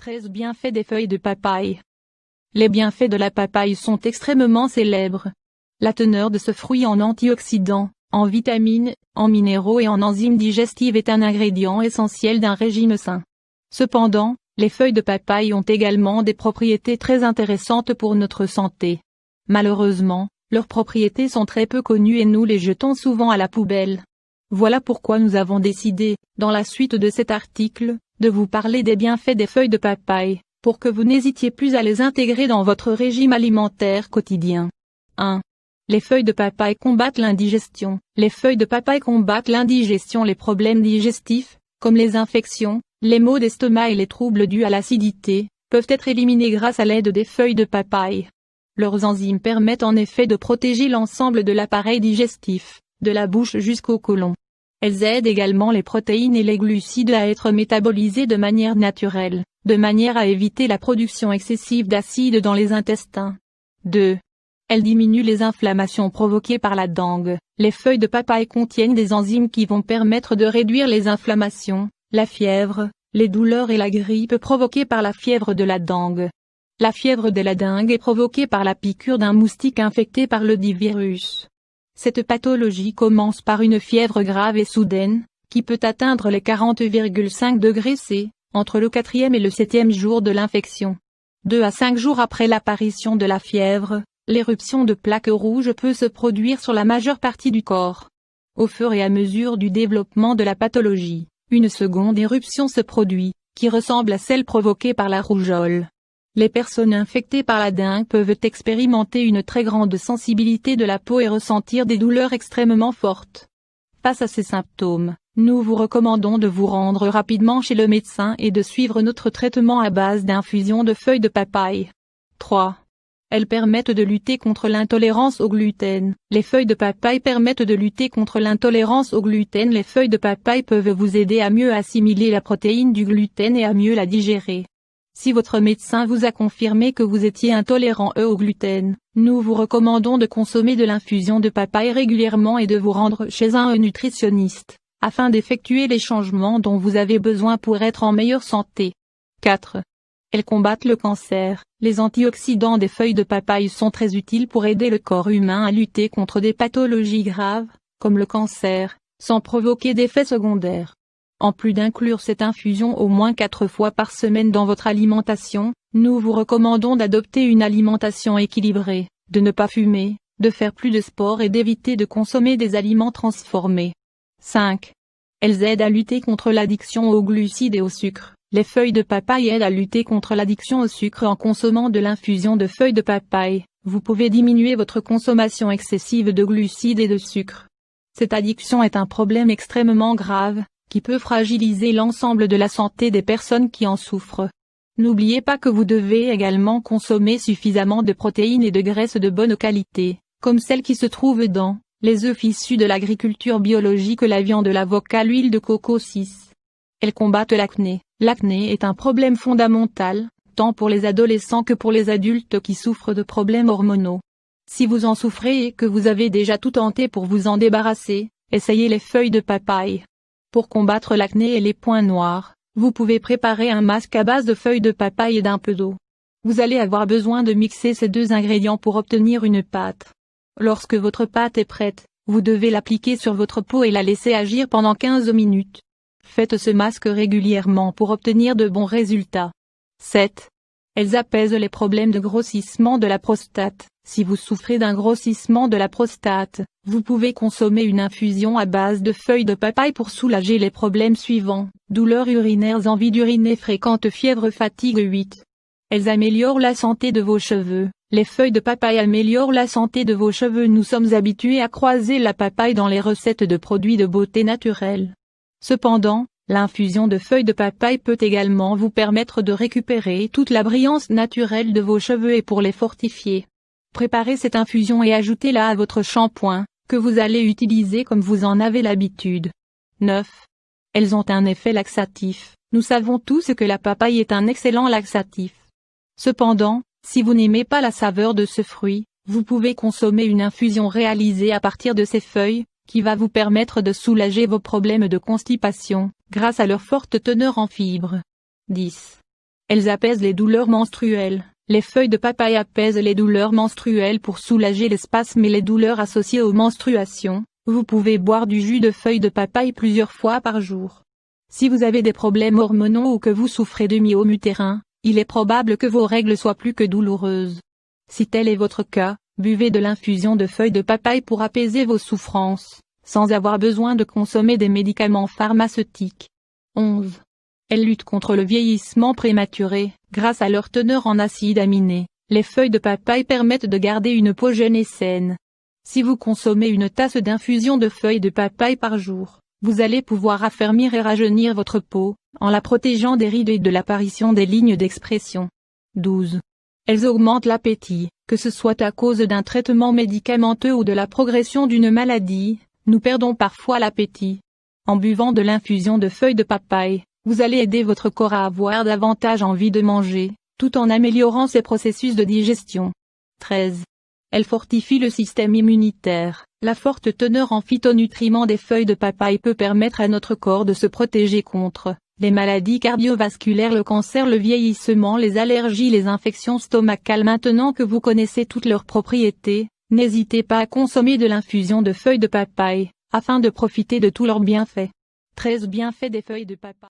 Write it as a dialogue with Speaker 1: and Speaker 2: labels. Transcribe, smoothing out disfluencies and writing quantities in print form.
Speaker 1: 13 bienfaits des feuilles de papaye. Les bienfaits de la papaye sont extrêmement célèbres. La teneur de ce fruit en antioxydants, en vitamines, en minéraux et en enzymes digestives est un ingrédient essentiel d'un régime sain. Cependant, les feuilles de papaye ont également des propriétés très intéressantes pour notre santé. Malheureusement, leurs propriétés sont très peu connues et nous les jetons souvent à la poubelle. Voilà pourquoi nous avons décidé, dans la suite de cet article, de vous parler des bienfaits des feuilles de papaye, pour que vous n'hésitiez plus à les intégrer dans votre régime alimentaire quotidien. 1. Les feuilles de papaye combattent l'indigestion. Les feuilles de papaye combattent l'indigestion. Les problèmes digestifs, comme les infections, les maux d'estomac et les troubles dus à l'acidité, peuvent être éliminés grâce à l'aide des feuilles de papaye. Leurs enzymes permettent en effet de protéger l'ensemble de l'appareil digestif, de la bouche jusqu'au côlon. Elles aident également les protéines et les glucides à être métabolisés de manière naturelle, de manière à éviter la production excessive d'acide dans les intestins. 2. Elles diminuent les inflammations provoquées par la dengue. Les feuilles de papaye contiennent des enzymes qui vont permettre de réduire les inflammations, la fièvre, les douleurs et la grippe provoquées par la fièvre de la dengue. La fièvre de la dengue est provoquée par la piqûre d'un moustique infecté par le dit virus. Cette pathologie commence par une fièvre grave et soudaine, qui peut atteindre les 40,5 degrés C, entre le 4e et le 7e jour de l'infection. 2 à 5 jours après l'apparition de la fièvre, l'éruption de plaques rouges peut se produire sur la majeure partie du corps. Au fur et à mesure du développement de la pathologie, une seconde éruption se produit, qui ressemble à celle provoquée par la rougeole. Les personnes infectées par la dengue peuvent expérimenter une très grande sensibilité de la peau et ressentir des douleurs extrêmement fortes. Face à ces symptômes, nous vous recommandons de vous rendre rapidement chez le médecin et de suivre notre traitement à base d'infusion de feuilles de papaye. 3. Elles permettent de lutter contre l'intolérance au gluten. Les feuilles de papaye permettent de lutter contre l'intolérance au gluten. Les feuilles de papaye peuvent vous aider à mieux assimiler la protéine du gluten et à mieux la digérer. Si votre médecin vous a confirmé que vous étiez intolérant au gluten, nous vous recommandons de consommer de l'infusion de papaye régulièrement et de vous rendre chez un nutritionniste, afin d'effectuer les changements dont vous avez besoin pour être en meilleure santé. 4. Elles combattent le cancer. Les antioxydants des feuilles de papaye sont très utiles pour aider le corps humain à lutter contre des pathologies graves, comme le cancer, sans provoquer d'effets secondaires. En plus d'inclure cette infusion au moins 4 fois par semaine dans votre alimentation, nous vous recommandons d'adopter une alimentation équilibrée, de ne pas fumer, de faire plus de sport et d'éviter de consommer des aliments transformés. 5. Elles aident à lutter contre l'addiction aux glucides et au sucre. Les feuilles de papaye aident à lutter contre l'addiction au sucre en consommant de l'infusion de feuilles de papaye. Vous pouvez diminuer votre consommation excessive de glucides et de sucre. Cette addiction est un problème extrêmement grave, qui peut fragiliser l'ensemble de la santé des personnes qui en souffrent. N'oubliez pas que vous devez également consommer suffisamment de protéines et de graisses de bonne qualité, comme celles qui se trouvent dans les œufs issus de l'agriculture biologique, la viande, l'avocat, l'huile de coco. 6. Elles combattent l'acné. L'acné est un problème fondamental, tant pour les adolescents que pour les adultes qui souffrent de problèmes hormonaux. Si vous en souffrez et que vous avez déjà tout tenté pour vous en débarrasser, essayez les feuilles de papaye. Pour combattre l'acné et les points noirs, vous pouvez préparer un masque à base de feuilles de papaye et d'un peu d'eau. Vous allez avoir besoin de mixer ces deux ingrédients pour obtenir une pâte. Lorsque votre pâte est prête, vous devez l'appliquer sur votre peau et la laisser agir pendant 15 minutes. Faites ce masque régulièrement pour obtenir de bons résultats. 7. Elles apaisent les problèmes de grossissement de la prostate. Si vous souffrez d'un grossissement de la prostate, vous pouvez consommer une infusion à base de feuilles de papaye pour soulager les problèmes suivants: douleurs urinaires, envie d'uriner fréquente, fièvre, fatigue. 8. Elles améliorent la santé de vos cheveux. Les feuilles de papaye améliorent la santé de vos cheveux. Nous sommes habitués à croiser la papaye dans les recettes de produits de beauté naturels. Cependant, l'infusion de feuilles de papaye peut également vous permettre de récupérer toute la brillance naturelle de vos cheveux et pour les fortifier. Préparez cette infusion et ajoutez-la à votre shampoing, que vous allez utiliser comme vous en avez l'habitude. 9. Elles ont un effet laxatif. Nous savons tous que la papaye est un excellent laxatif. Cependant, si vous n'aimez pas la saveur de ce fruit, vous pouvez consommer une infusion réalisée à partir de ces feuilles, qui va vous permettre de soulager vos problèmes de constipation, grâce à leur forte teneur en fibres. 10. Elles apaisent les douleurs menstruelles. Les feuilles de papaye apaisent les douleurs menstruelles pour soulager les spasmes et les douleurs associées aux menstruations. Vous pouvez boire du jus de feuilles de papaye plusieurs fois par jour. Si vous avez des problèmes hormonaux ou que vous souffrez de myome utérin, il est probable que vos règles soient plus que douloureuses. Si tel est votre cas, buvez de l'infusion de feuilles de papaye pour apaiser vos souffrances, sans avoir besoin de consommer des médicaments pharmaceutiques. 11. Elles luttent contre le vieillissement prématuré. Grâce à leur teneur en acides aminés, les feuilles de papaye permettent de garder une peau jeune et saine. Si vous consommez une tasse d'infusion de feuilles de papaye par jour, vous allez pouvoir affermir et rajeunir votre peau, en la protégeant des rides et de l'apparition des lignes d'expression. 12. Elles augmentent l'appétit, que ce soit à cause d'un traitement médicamenteux ou de la progression d'une maladie, nous perdons parfois l'appétit. En buvant de l'infusion de feuilles de papaye, vous allez aider votre corps à avoir davantage envie de manger, tout en améliorant ses processus de digestion. 13. Elle fortifie le système immunitaire. La forte teneur en phytonutriments des feuilles de papaye peut permettre à notre corps de se protéger contre les maladies cardiovasculaires, le cancer, le vieillissement, les allergies, les infections stomacales. Maintenant que vous connaissez toutes leurs propriétés, n'hésitez pas à consommer de l'infusion de feuilles de papaye, afin de profiter de tous leurs bienfaits. 13 bienfaits des feuilles de papaye.